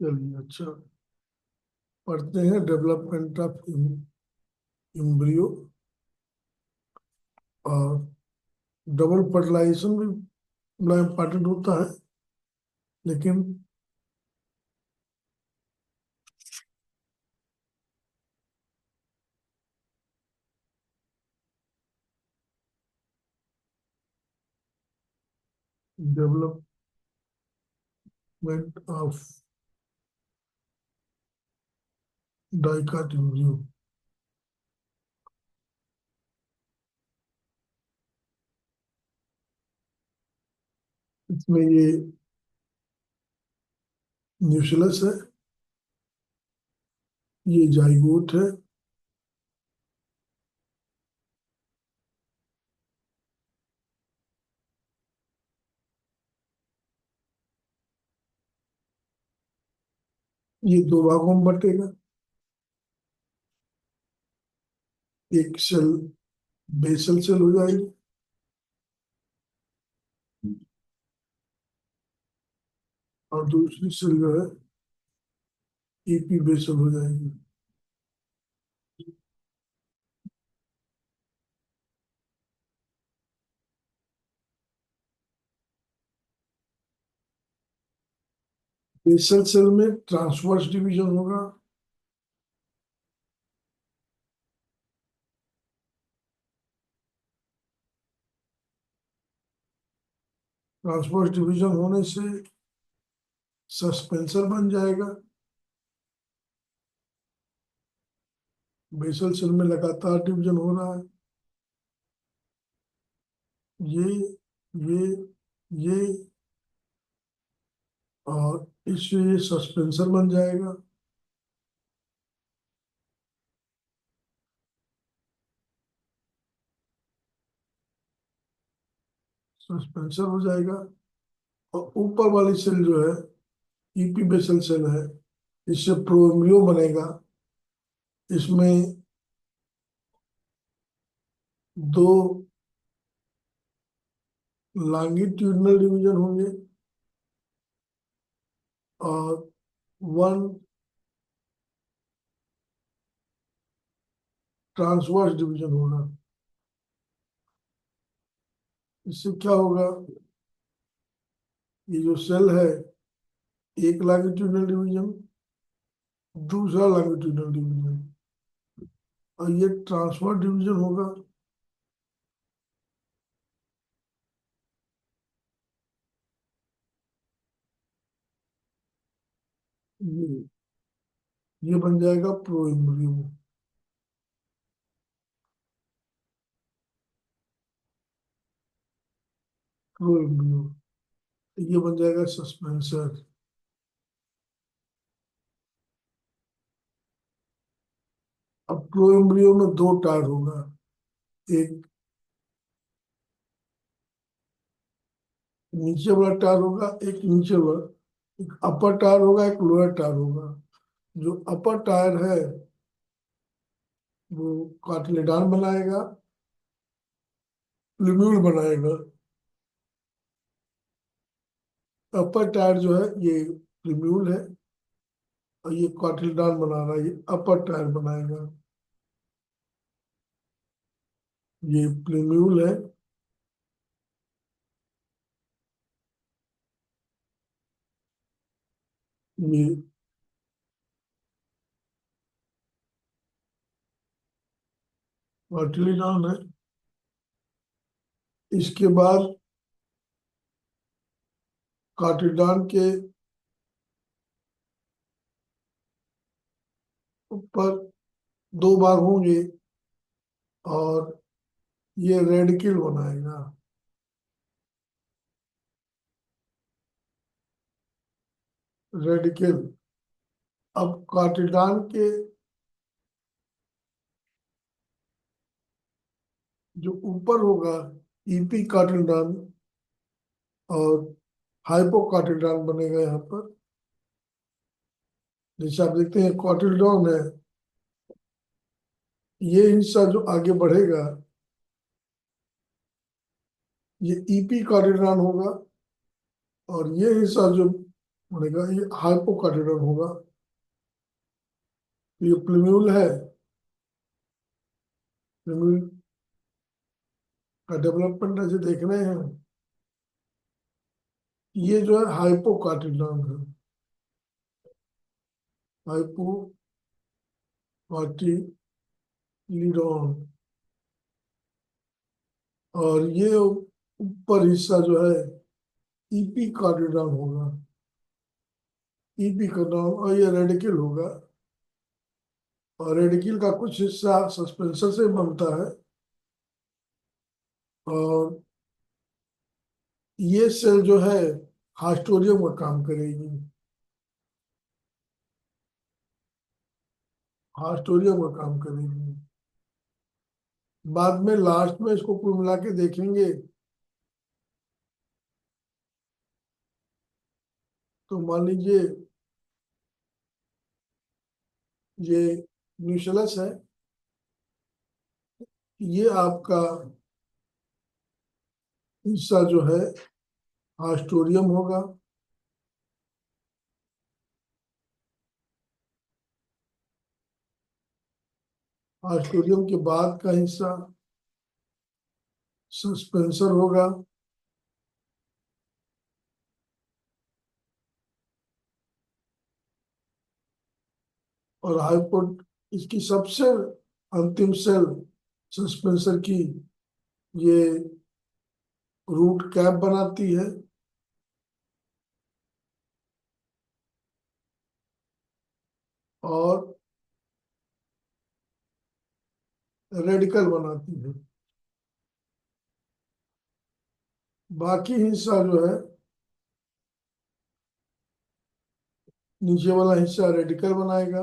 चलिए, अच्छा पढ़ते हैं डेवलपमेंट ऑफ एम्ब्रियो। और डबल फर्टिलाइजेशन भी बड़ा इम्पोर्टेंट होता है, लेकिन डेवलपमेंट ऑफ डाइकॉट एम्ब्रियो, इसमें ये न्यूक्लियस है, ये जाइगोट है, ये दो भागों में बटेगा। एक सेल बेसल सेल हो जाएगी, और दूसरी सेल जो है एपी बेसल हो जाएगी। बेसल सेल में ट्रांसवर्स डिवीजन होगा, ट्रांसवर्स डिवीजन होने से सस्पेंसर बन जाएगा। बेसल सेल में लगातार डिवीजन हो रहा है, ये ये ये, और इससे ये सस्पेंसर बन जाएगा। सस्पेंसर हो जाएगा, और ऊपर वाली सेल जो है ईपी बेसल सेल है, इससे प्रोएम्ब्रियो बनेगा। इसमें दो लॉन्गिट्यूडिनल डिवीजन होंगे और वन ट्रांसवर्स डिवीजन होगा। इससे क्या होगा, ये जो सेल है, एक लॉन्गिट्यूडिनल डिवीजन, दूसरा लॉन्गिट्यूडिनल डिवीजन, और ये ट्रांसवर्स डिवीजन होगा। ये बन जाएगा प्रोएम्ब्रियो। प्रोएम्ब्रियो, ये बन जाएगा सस्पेंसर। अब प्रोएम्ब्रियो में दो टार होगा, एक नीचे वाला टार होगा, एक नीचे वाला, एक अपर टायर होगा, एक लोअर टायर होगा। जो अपर टायर है वो कार्टिलेडॉन बनाएगा, लिम्यूल बनाएगा। अपर टायर जो है ये लिम्यूल है, और ये कार्टिलेडॉन बना रहा है, ये अपर टायर बनाएगा। ये प्लीम्यूल है, ये कार्टिलेडॉन है। इसके बाद कार्टिलेडॉन के ऊपर दो भाग होंगे, और ये रेडिकल बनाएगा। रेडिकल, अब कार्टिलेडॉन के जो ऊपर होगा ईपी कार्टिलेडॉन, और हाइपोकार्टिलेडॉन बनेगा यहाँ पर। जैसे आप देखते हैं कार्टिलेडॉन है, ये हिस्सा जो आगे बढ़ेगा ये ईपी कार्टिलेडॉन होगा, और ये हिस्सा जो बनेगा, ये हाइपोकार्टिडोन होगा। ये प्लूम्यूल है, प्लूम्यूल का डेवलपमेंट ऐसे देख रहे हैं। ये जो है हाइपोकार्टिडोन है, हाइपोकार्टिलिडोन। और ये ऊपर हिस्सा जो है ईपी कार्टिडोन होगा, ईपी कार्टिडोन, और ये रेडिकल होगा। और रेडिकल का कुछ हिस्सा सस्पेंशन से बनता है। और ये सेल जो है हास्टोरियम का काम करेगी, हास्टोरियम का काम करेगी। बाद में लास्ट में इसको कुल मिला के देखेंगे तो मान लीजिए ये न्यूक्लियस है, ये आपका हिस्सा जो है हास्टोरियम होगा। हास्टोरियम के बाद का हिस्सा सस्पेंसर होगा। और हाइपोट इसकी सबसे अंतिम सेल सस्पेंसर की ये रूट कैप बनाती है। और रेडिकल बनाती है। बाकी हिस्सा जो है, नीचे वाला हिस्सा रेडिकल बनाएगा।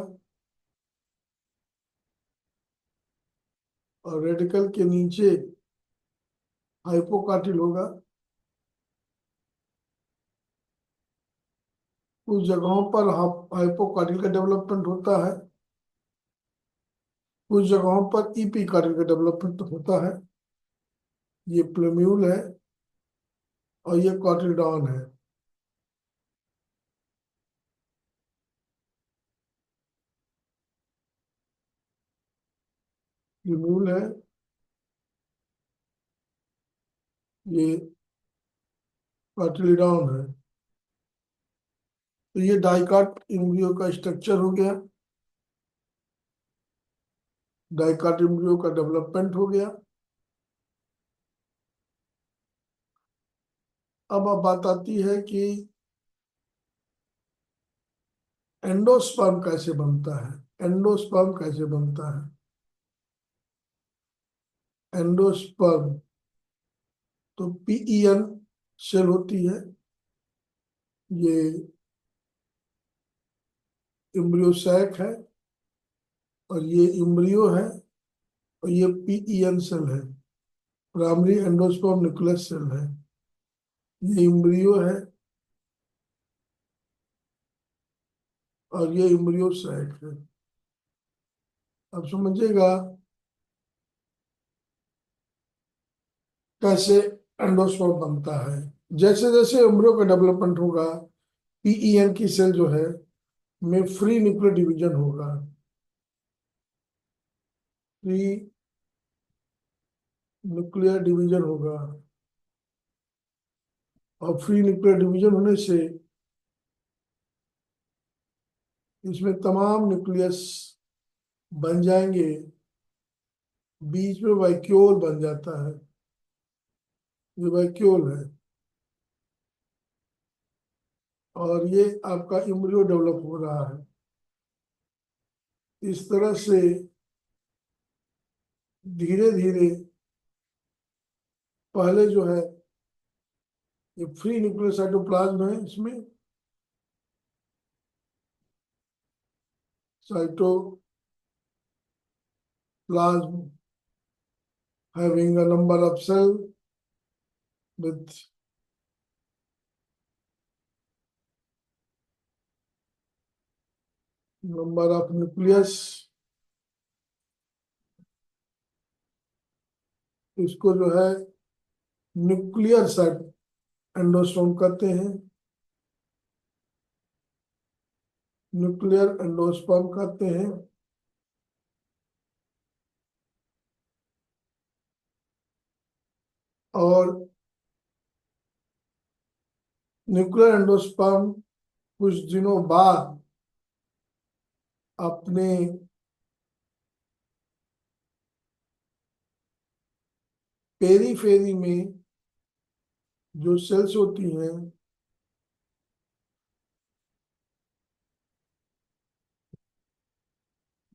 और रेडिकल के नीचे हाइपोकार्टिल होगा। कुछ जगहों पर हाइपोकार्टिल का डेवलपमेंट होता है, कुछ जगहों पर ईपी कार्टिल का डेवलपमेंट होता है। ये प्लूम्यूल है और ये कॉटिलडॉन है। प्लूम्यूल है, ये कॉटिलडॉन है। तो ये डाइकाट एम्ब्रियो का स्ट्रक्चर हो गया, डाइकाट एम्ब्रियो का डेवलपमेंट हो गया। अब बात आती है कि एंडोस्पर्म कैसे बनता है, एंडोस्पर्म कैसे बनता है। एंडोस्पर्म तो पीईएन सेल होती है, ये एम्ब्रियो सैक है, और ये एम्ब्रियो है, और ये पीईएन सेल है, प्राइमरी एंडोस्पर्म न्यूक्लियस सेल है। ये एम्ब्रियो है और ये एम्ब्रियो सैक है। अब समझिएगा कैसे एंडोस्पर्म बनता है। जैसे जैसे एम्ब्रियो का डेवलपमेंट होगा, पीईएन की सेल जो है में फ्री न्यूक्लियर डिवीजन होगा, फ्री न्यूक्लियर डिवीजन होगा। और फ्री न्यूक्लियर डिवीजन होने से इसमें तमाम न्यूक्लियस बन जाएंगे, बीच में वैक्यूल बन जाता है, ये वैक्यूल है। और ये आपका एम्ब्रियो डेवलप हो रहा है। इस तरह से धीरे धीरे पहले जो है ये फ्री न्यूक्लियर साइटोप्लाज्म है, इसमें cytoplasm having a number of cell with number of nucleus, इसको जो है न्यूक्लियर सेट एंडोस्पर्म कहते हैं। न्यूक्लियर एंडोस्पर्म कहते हैं। और न्यूक्लियर एंडोस्पर्म कुछ दिनों बाद अपने पेरीफेरी में जो सेल्स होती हैं,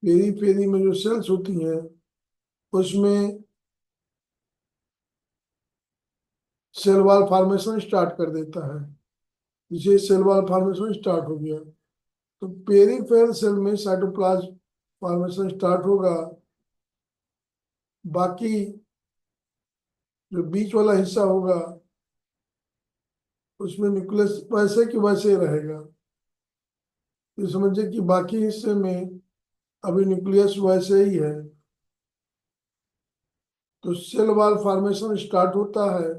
पेरीफेरी में जो सेल्स होती हैं उसमें सेल वॉल फॉर्मेशन स्टार्ट कर देता है। जिसे सेल वॉल फॉर्मेशन स्टार्ट हो गया तो पेरीफेरल सेल में साइटोप्लाज्म फॉर्मेशन स्टार्ट होगा। बाकी जो बीच वाला हिस्सा होगा उसमें न्यूक्लियस वैसे कि वैसे ही रहेगा। तो समझिए कि बाकी हिस्से में अभी न्यूक्लियस वैसे ही है। तो सेल वॉल फॉर्मेशन स्टार्ट होता है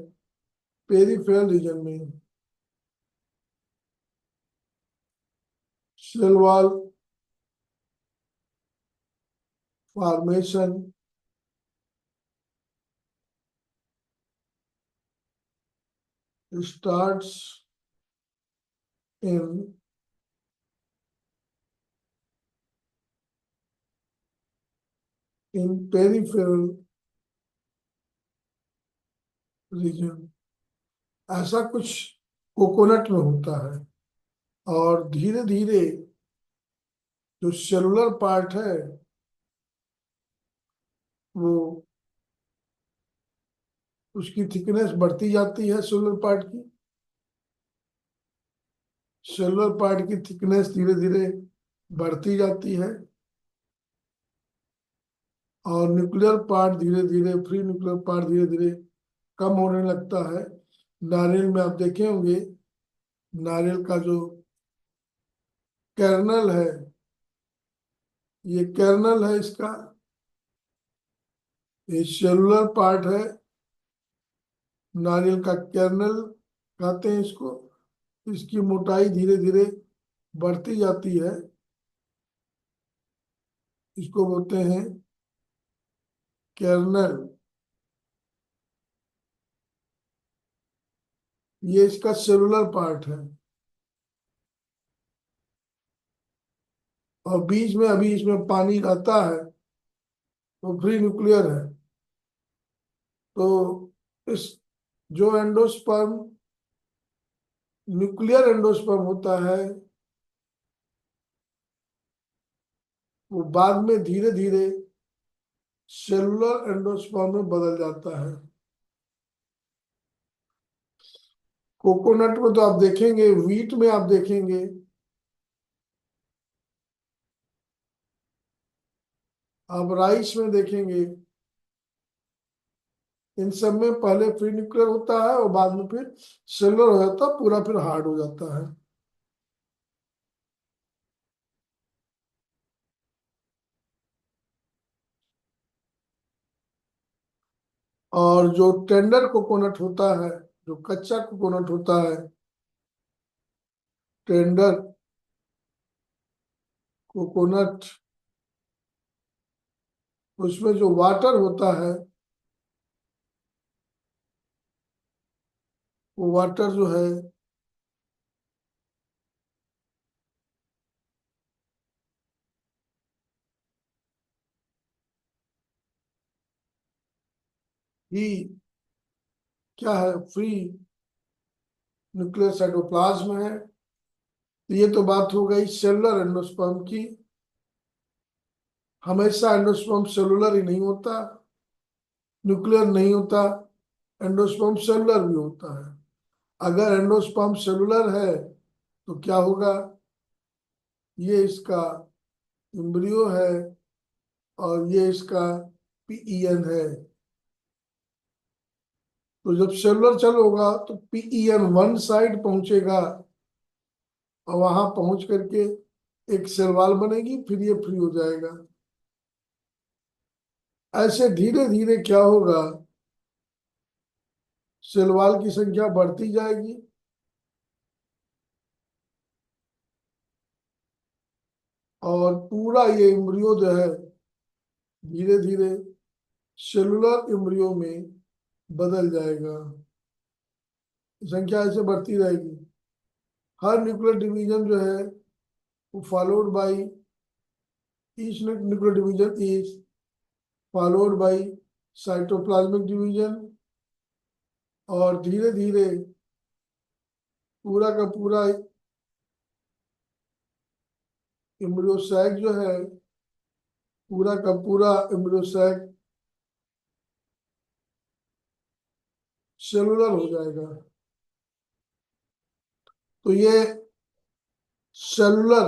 पेरीफेरल रीजन में। Cell wall formation starts in peripheral region। ऐसा कुछ कोकोनट में होता है और धीरे धीरे जो सेलुलर पार्ट है वो उसकी थिकनेस बढ़ती जाती है। सेलुलर पार्ट की थिकनेस धीरे धीरे बढ़ती जाती है और न्यूक्लियर पार्ट धीरे धीरे फ्री न्यूक्लियर पार्ट धीरे धीरे कम होने लगता है। नारियल में आप देखे होंगे, नारियल का जो कर्नल है, ये कर्नल है इसका, ये सेलुलर पार्ट है, नारियल का कर्नल कहते हैं इसको। इसकी मोटाई धीरे धीरे बढ़ती जाती है, इसको बोलते हैं कर्नल। ये इसका सेलुलर पार्ट है और बीच में अभी इसमें पानी रहता है, वो फ्री न्यूक्लियर है। तो इस जो एंडोस्पर्म न्यूक्लियर एंडोस्पर्म होता है वो बाद में धीरे धीरे सेलुलर एंडोस्पर्म में बदल जाता है। कोकोनट में तो आप देखेंगे, व्हीट में आप देखेंगे, आप राइस में देखेंगे, इन सब में पहले फ्री न्यूक्लियर होता है और बाद में फिर सेलुलर हो जाता है, पूरा फिर हार्ड हो जाता है। और जो टेंडर कोकोनट होता है, जो कच्चा कोकोनट होता है, टेंडर कोकोनट, उसमें जो वाटर होता है वो वाटर जो है ही क्या है, फ्री न्यूक्लियर साइटोप्लाज्म है। तो ये तो बात हो गई सेलुलर एंडोस्पर्म की। हमेशा एंडोस्पर्म सेलुलर ही नहीं होता, न्यूक्लियर नहीं होता, एंडोस्पर्म सेलुलर भी होता है। अगर एंडोस्पर्म सेलुलर है तो क्या होगा, ये इसका एम्ब्रियो है और ये इसका पीईएन है। तो जब सेलुलर चल होगा तो पीईएन वन साइड पहुंचेगा और वहां पहुंच करके एक सेल वॉल बनेगी, फिर ये फ्री हो जाएगा। ऐसे धीरे धीरे क्या होगा, सेल वॉल की संख्या बढ़ती जाएगी और पूरा ये एम्ब्रियो जो है धीरे धीरे सेलुलर एम्ब्रियो में बदल जाएगा। संख्या ऐसे बढ़ती रहेगी। हर न्यूक्लियर डिवीजन जो है वो followed by, each nuclear division is followed by cytoplasmic division. और धीरे धीरे पूरा का पूरा एम्ब्रियो सैक जो है, पूरा का पूरा एम्ब्रियो सैक सेलुलर हो जाएगा। तो ये सेलुलर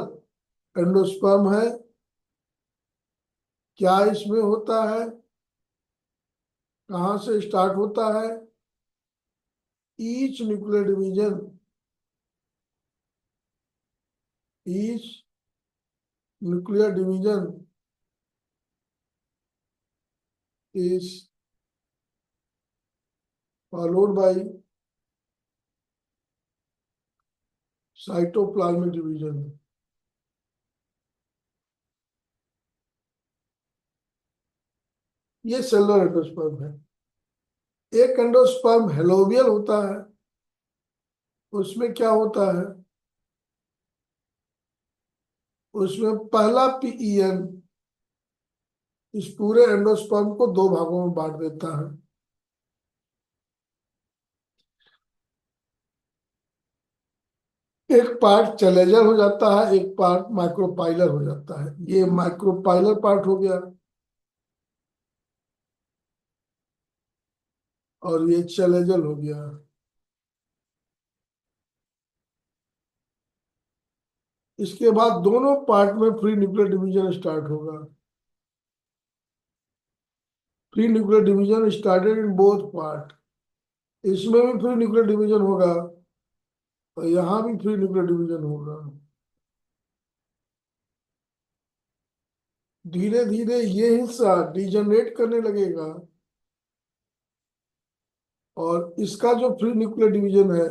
एंडोस्पर्म है। क्या इसमें होता है, कहाँ से स्टार्ट होता है? Each nuclear division, each nuclear division is followed by cytoplasmic division. ये सेलुलर एंडोस्पर्म है। एक एंडोस्पर्म हेलोबियल होता है। उसमें क्या होता है? उसमें पहला पीईएन इस पूरे एंडोस्पर्म को दो भागों में बांट देता है। एक पार्ट चलेजर हो जाता है, एक पार्ट माइक्रोपाइलर हो जाता है। ये माइक्रोपाइलर पार्ट हो गया और ये चलेजर हो गया। इसके बाद दोनों पार्ट में फ्री न्यूक्लियर डिवीजन स्टार्ट होगा। Free nuclear division started in both part. इसमें भी फ्री न्यूक्लियर डिवीजन होगा और यहाँ भी फ्री न्यूक्लियर डिवीजन होगा। धीरे धीरे ये हिस्सा डिजनरेट करने लगेगा और इसका जो फ्री न्यूक्लियर डिवीजन है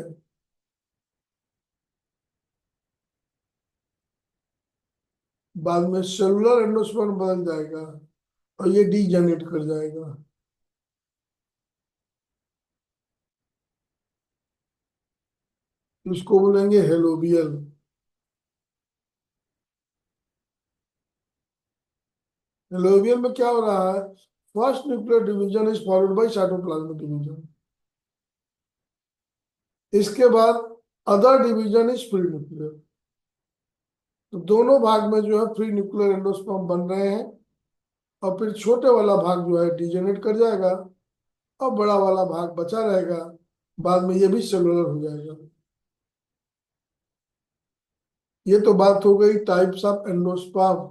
बाद में सेलुलर एंडोस्पर्म बदल जाएगा और ये डीजनरेट कर जाएगा। इसको बोलेंगे हेलोबियल। हेलोबियल में क्या हो रहा है? First nuclear division is followed by cytoplasmic division. इसके बाद other division is free nuclear. तो दोनों भाग में जो है फ्री न्यूक्लियर एंडोस्पर्म बन रहे हैं और फिर छोटे वाला भाग जो है डिजेनरेट कर जाएगा और बड़ा वाला भाग बचा रहेगा। बाद में ये भी सेलुलर हो जाएगा। ये तो बात हो गई टाइप्स ऑफ एंडोस्पर्म।